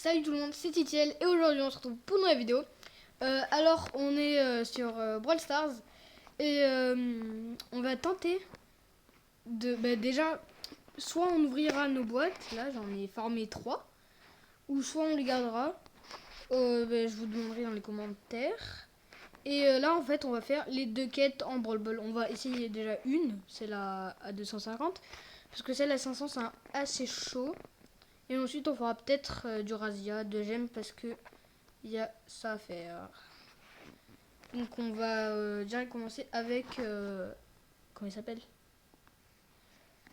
Salut tout le monde, c'est Titiel et aujourd'hui on se retrouve pour une nouvelle vidéo. Alors on est sur Brawl Stars et on va tenter de... déjà, soit on ouvrira nos boîtes, là j'en ai formé 3, ou soit on les gardera. Je vous demanderai dans les commentaires. Et là en fait on va faire les 2 quêtes en Brawl Ball. On va essayer déjà une, celle à 250, parce que celle à 500 c'est assez chaud. Et ensuite on fera peut-être du razzia, de gemmes, parce que il y a ça à faire. Donc on va direct commencer avec comment il s'appelle,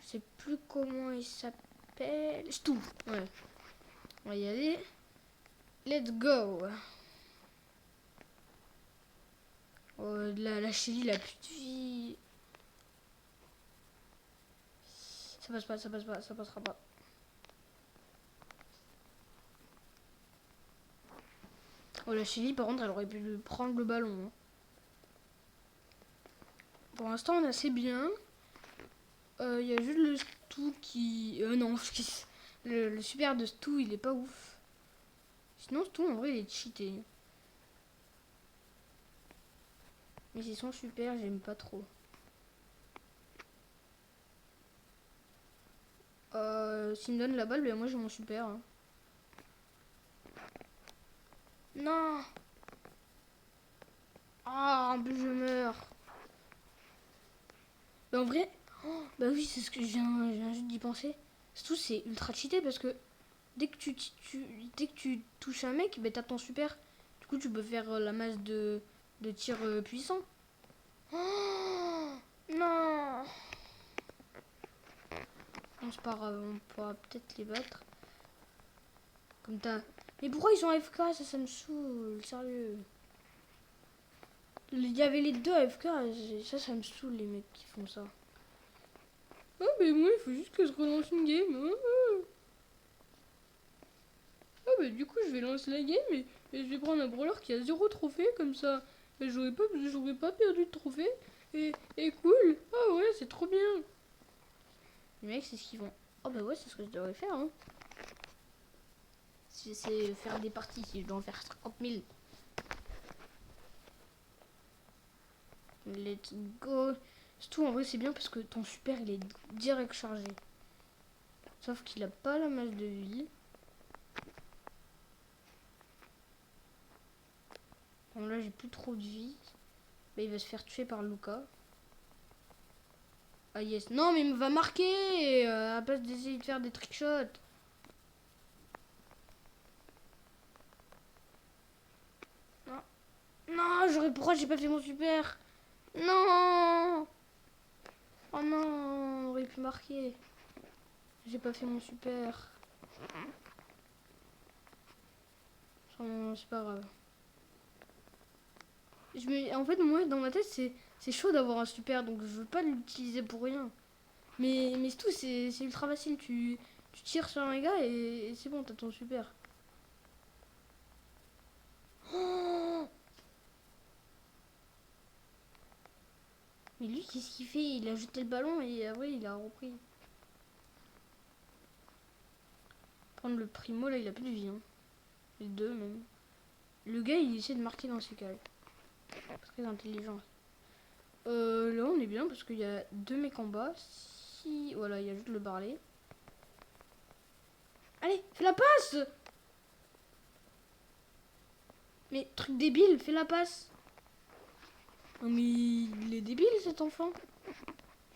je sais plus comment il s'appelle. Stu. Ouais, on va y aller, let's go. La Shelly, la plus de vie. Ça passe pas, ça passe pas, ça passera pas. Oh, la Shelly par contre elle aurait pu prendre le ballon, hein. Pour l'instant on est assez bien. Il y a juste le Stu qui... non, le super de Stu il est pas ouf. Sinon Stu en vrai il est cheaté. Mais c'est son super, j'aime pas trop. S'il me donne la balle, ben moi j'ai mon super, hein. Non. Ah, en plus je meurs. Mais en vrai, bah oui, c'est ce que je viens juste d'y penser. Surtout c'est ultra cheaté parce que dès que dès que tu touches un mec, ben t'as ton super. Du coup tu peux faire la masse de tir puissant. Oh, non. Non, c'est pas grave, on pourra peut-être les battre. Comme t'as... Mais pourquoi ils sont AFK? Ça me saoule, sérieux. Il y avait les deux AFK, ça me saoule les mecs qui font ça. Ah mais moi il faut juste que je relance une game. Ah bah du coup je vais lancer la game et je vais prendre un brawler qui a 0 trophée comme ça. J'aurais pas perdu de trophée et cool. Ah ouais c'est trop bien. Les mecs c'est ce qu'ils font. Oh bah ouais c'est ce que je devrais faire, hein. C'est faire des parties, si je dois en faire 50 000. Let's go. Surtout en vrai c'est bien parce que ton super il est direct chargé. Sauf qu'il a pas la masse de vie. Bon là j'ai plus trop de vie. Bah, il va se faire tuer par Luca. Ah yes. Non mais il me va marquer à place d'essayer de faire des trickshots. Non. Non, pourquoi j'ai pas fait mon super? Non. Oh non, on aurait pu marquer. J'ai pas fait mon super. Oh, c'est pas grave. En fait, moi, dans ma tête, c'est chaud d'avoir un super, donc je veux pas l'utiliser pour rien. Mais c'est tout, c'est ultra facile. Tu tires sur un gars et c'est bon, t'as ton super. Oh, mais lui, qu'est-ce qu'il fait? Il a jeté le ballon et après, il a repris. Prendre le primo, là, il a plus de vie, hein. Les deux, même. Le gars, il essaie de marquer dans ses cages. Très intelligent. Là, on est bien parce qu'il y a 2 mecs en bas. Si... Voilà, il y a juste le Barley. Allez, fais la passe! Mais truc débile, fais la passe! Non mais il est débile cet enfant.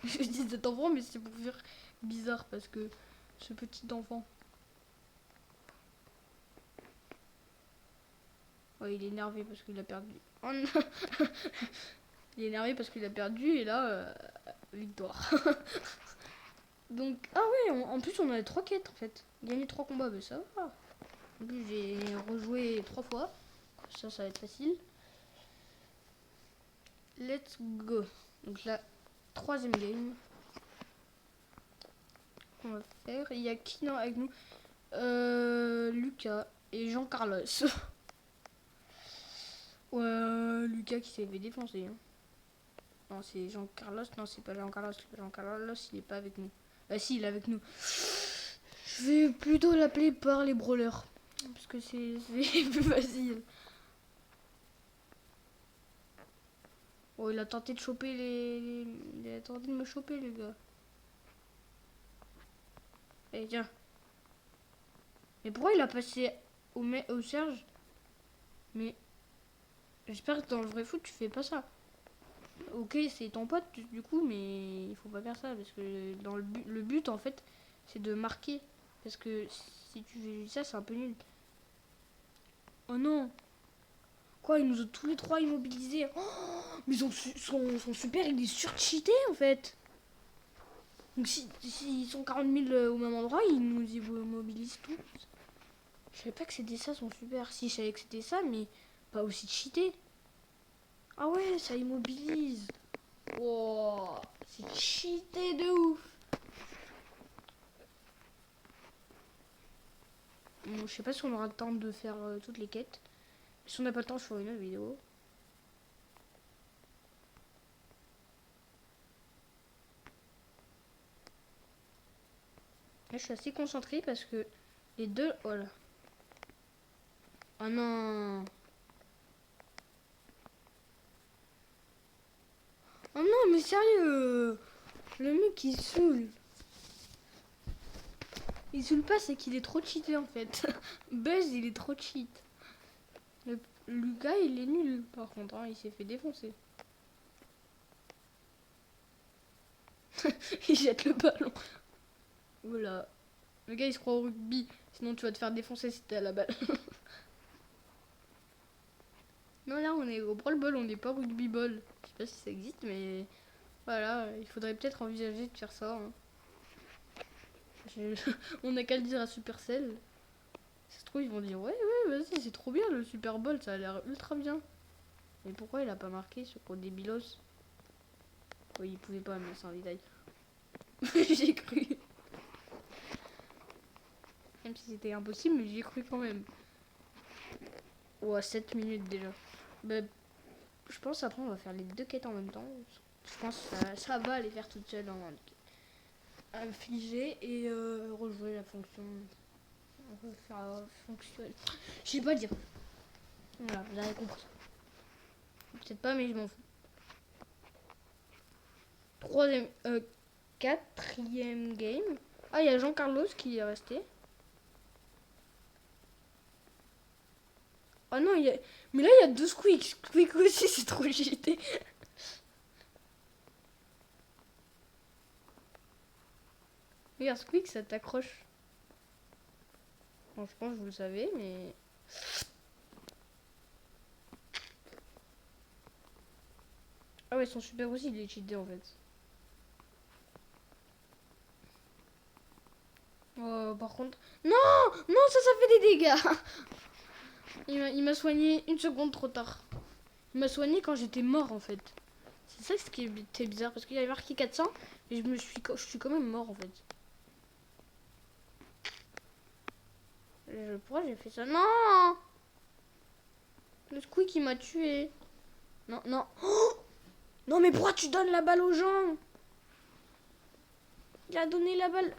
Je dis cet enfant mais c'est pour faire bizarre parce que ce petit enfant. Ouais il est énervé parce qu'il a perdu. Oh non. Il est énervé parce qu'il a perdu et là victoire. Donc ah ouais en plus on a 3 quêtes en fait. Gagner 3 combats mais ça va. En plus j'ai rejoué 3 fois. Ça va être facile. Let's go. Donc la 3ème game. On va faire. Il y a qui non avec nous? Lucas et Jean-Carlos. Ouais, Lucas qui s'est fait défoncer, hein. Non, c'est Jean-Carlos. Non, c'est pas Jean-Carlos. Jean-Carlos, il est pas avec nous. Ah si, il est avec nous. Je vais plutôt l'appeler par les brawlers. Parce que c'est plus facile. Oh, il a tenté de choper il a tenté de me choper, le gars. Eh, tiens. Mais pourquoi il a passé au Serge? Mais j'espère que dans le vrai foot, tu fais pas ça. Ok, c'est ton pote, du coup, mais il faut pas faire ça. Parce que dans le but, en fait, c'est de marquer. Parce que si tu fais ça, c'est un peu nul. Oh non! Quoi, ils nous ont tous les trois immobilisés. Oh, mais son super, il est surcheaté en fait. Donc si ils sont 40 000 au même endroit, ils nous immobilisent tous. Je savais pas que c'était ça son super. Si, je savais que c'était ça, mais pas aussi cheaté. Ah ouais, ça immobilise. Wow, c'est cheaté de ouf. Bon, je sais pas si on aura le temps de faire toutes les quêtes. Si on n'a pas le temps, je ferai une autre vidéo. Là, je suis assez concentrée parce que les deux... Oh là. Oh non. Oh non, mais sérieux. Le mec, il saoule. Il saoule pas, c'est qu'il est trop cheaté en fait. Buzz, il est trop cheat. Lucas, il est nul par contre. Hein, il s'est fait défoncer. Il jette le ballon. Voilà. Le gars, il se croit au rugby. Sinon, tu vas te faire défoncer si t'es à la balle. Non, là, on est au Brawl Ball, on n'est pas rugby ball. Je sais pas si ça existe, mais voilà, il faudrait peut-être envisager de faire ça. Hein. On n'a qu'à le dire à Supercell. Ça se trouve, ils vont dire ouais, vas-y, c'est trop bien le Super Bowl, ça a l'air ultra bien. Mais pourquoi il a pas marqué ce gros débilos? Oui, il pouvait pas, mais c'est un détail. J'ai cru. Même si c'était impossible, mais j'y ai cru quand même. Ouais, 7 minutes déjà. Bah, je pense après on va faire les deux quêtes en même temps. Je pense que ça va les faire toutes seules en infliger et rejouer la fonction. On va faire la fonction. Je sais pas dire. Voilà, vous avez compris. Peut-être pas, mais je m'en fous. Troisième, quatrième game. Ah, il y a Jean-Carlos qui est resté. Ah non, mais là il y a deux Squeak. Squeak aussi, c'est trop JT. Regarde, Squeak, ça t'accroche. Bon, je pense que vous le savez, mais... Ah ouais, son super aussi, il est cheaté en fait. Oh, par contre... Non, non, ça fait des dégâts. Il m'a soigné une seconde trop tard. Il m'a soigné quand j'étais mort en fait. C'est ça ce qui était bizarre, parce qu'il avait marqué 400, et je suis quand même mort en fait. Pourquoi j'ai fait ça? Non! Le squeak il m'a tué. Non, non. Oh, non, mais pourquoi tu donnes la balle aux gens? Il a donné la balle.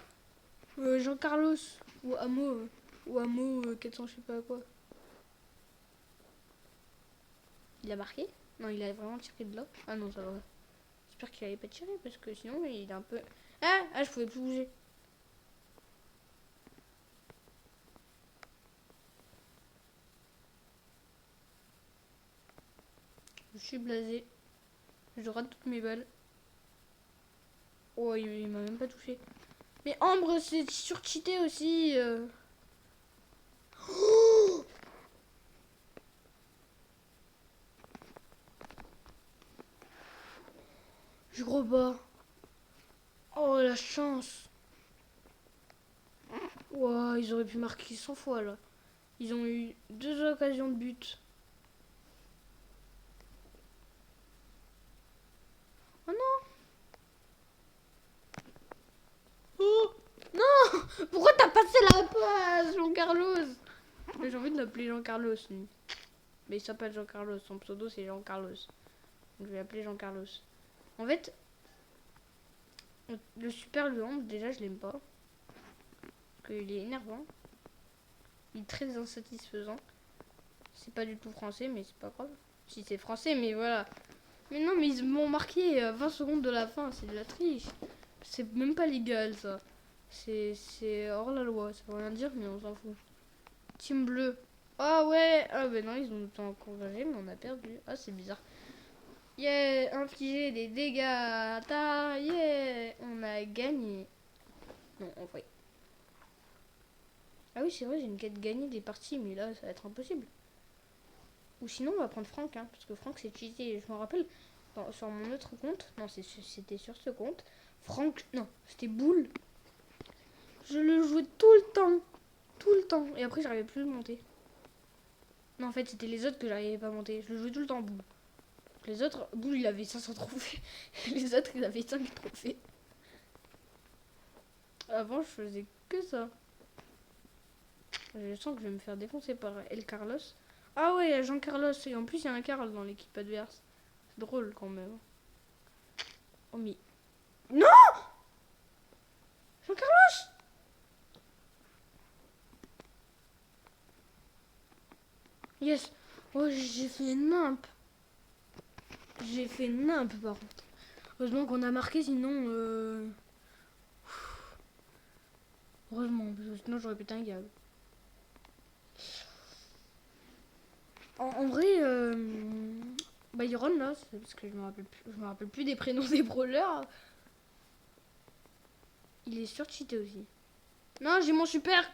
Jean-Carlos. Ou Amo. Ou Amo 400, je sais pas quoi. Il a marqué? Non, il a vraiment tiré de là. Ah non, ça va. J'espère qu'il avait pas tiré parce que sinon il est un peu... Ah, je pouvais plus bouger. Je suis blasé. Je rate toutes mes balles. Oh, il m'a même pas touché. Mais Ambre, c'est surcheaté aussi. Oh, je crois pas. Oh, la chance. Wow, ils auraient pu marquer 100 fois là. Ils ont eu deux occasions de but. Oh non. Oh non. Pourquoi t'as passé la passe, Jean-Carlos? J'ai envie de l'appeler Jean-Carlos, lui. Mais il s'appelle Jean-Carlos. Son pseudo, c'est Jean-Carlos. Donc je vais l'appeler Jean-Carlos. En fait, le super Luan, déjà, je l'aime pas. Parce qu'il est énervant. Il est très insatisfaisant. C'est pas du tout français, mais c'est pas grave. Si c'est français, mais voilà. Mais non, mais ils m'ont marqué 20 secondes de la fin. C'est de la triche. C'est même pas légal, ça. C'est hors la loi. Ça veut rien dire, mais on s'en fout. Team bleu. Ah ouais. Ah ben non, ils ont tout encouragé, mais on a perdu. Ah, c'est bizarre. Yeah, infliger des dégâts. Yeah, on a gagné. Non, en vrai. Ah oui, c'est vrai, j'ai une quête gagnée des parties, mais là, ça va être impossible. Ou sinon, on va prendre Franck, hein, parce que Franck, c'est cheaté. Je me rappelle, sur mon autre compte, non, c'était sur ce compte, Franck, non, c'était Boule. Je le jouais tout le temps. Tout le temps. Et après, j'arrivais plus à le monter. Non, en fait, c'était les autres que j'arrivais pas à monter. Je le jouais tout le temps, Boule. Les autres, Boule, il avait 500 trophées. Les autres, ils avaient 5 trophées. Avant, je faisais que ça. Je sens que je vais me faire défoncer par El Carlos. Ah ouais, il y a Jean Carlos. Et en plus, il y a un Carl dans l'équipe adverse. C'est drôle quand même. Oh mais... Non, Jean Carlos. Yes. Oh, j'ai fait nimp. J'ai fait nimp par contre. Heureusement qu'on a marqué, sinon... Heureusement, parce que sinon j'aurais pété un gag. En vrai, Byron là, c'est parce que je me rappelle plus des prénoms des brawlers. Il est surcheaté aussi. Non, j'ai mon super.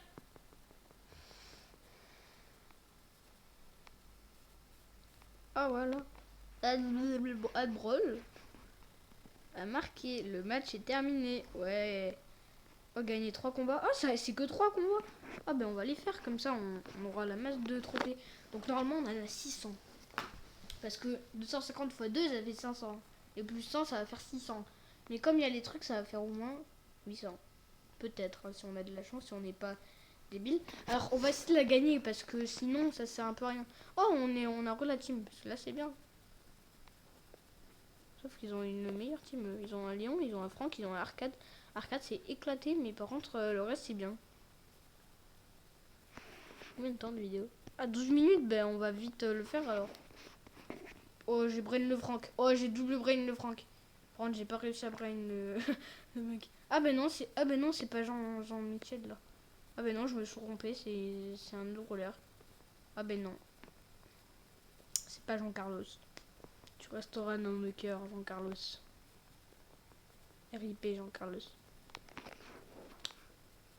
Ah voilà. Adbrawl a marqué. Le match est terminé. Ouais. On va gagner 3 combats. Ah, ça c'est que 3 combats. Ah ben on va les faire comme ça, on aura la masse de trophées. Donc normalement on en a 600. Parce que 250 x 2 ça fait 500. Et plus 100 ça va faire 600. Mais comme il y a les trucs ça va faire au moins 800. Peut-être hein, si on a de la chance, si on n'est pas débile. Alors on va essayer de la gagner parce que sinon ça sert un peu à rien. Oh on a la team. Parce que là c'est bien. Sauf qu'ils ont une meilleure team. Ils ont un Léon, ils ont un Franck, ils ont un Arcade. Arcade c'est éclaté mais par contre le reste c'est bien. Combien de temps de vidéo? À 12 minutes, ben on va vite le faire alors. Oh j'ai brain le Franck. Oh j'ai double brain le Franck. Par contre j'ai pas réussi à brain le mec. Ah ben non c'est pas Jean Michel là. Ah ben non je me suis trompé, c'est un autre roller. Ah ben non. C'est pas Jean Carlos. Tu resteras dans nos cœurs Jean Carlos. RIP Jean Carlos.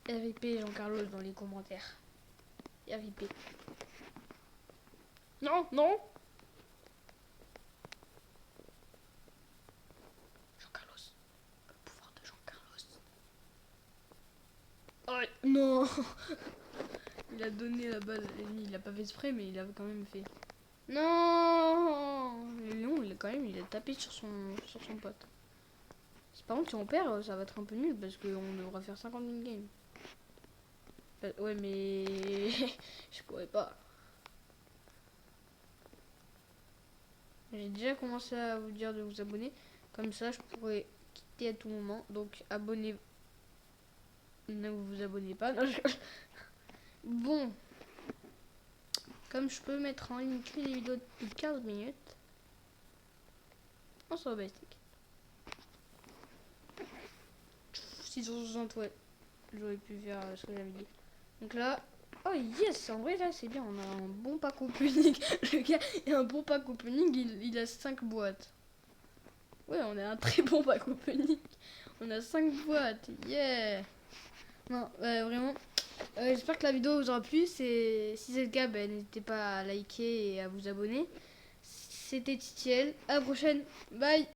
RIP Jean Carlos dans les commentaires. RIP. Non, non. Jean Carlos. Le pouvoir de Jean Carlos. Oh, non. Il a donné la balle. Il a pas fait exprès, mais il a quand même fait. Non. Le lion, il a tapé sur son pote. Par contre, si on perd, ça va être un peu nul parce qu'on devra faire 50 000 games. Ouais, mais je pourrais pas. J'ai déjà commencé à vous dire de vous abonner. Comme ça, je pourrais quitter à tout moment. Donc, abonnez-vous. Ne vous abonnez pas. Non, Bon. Comme je peux mettre en ligne que des vidéos de plus de 15 minutes. On se rebat stick. 660, ouais. J'aurais pu faire ce que j'avais dit. Donc là. Oh yes, en vrai là c'est bien, on a un bon pack opening. Le gars il a un bon pack opening, il a 5 boîtes. Ouais, on a un très bon pack opening. On a 5 boîtes, yeah. Non, vraiment. J'espère que la vidéo vous aura plu. Si c'est le cas, n'hésitez pas à liker et à vous abonner. C'était Titiel, à la prochaine, bye.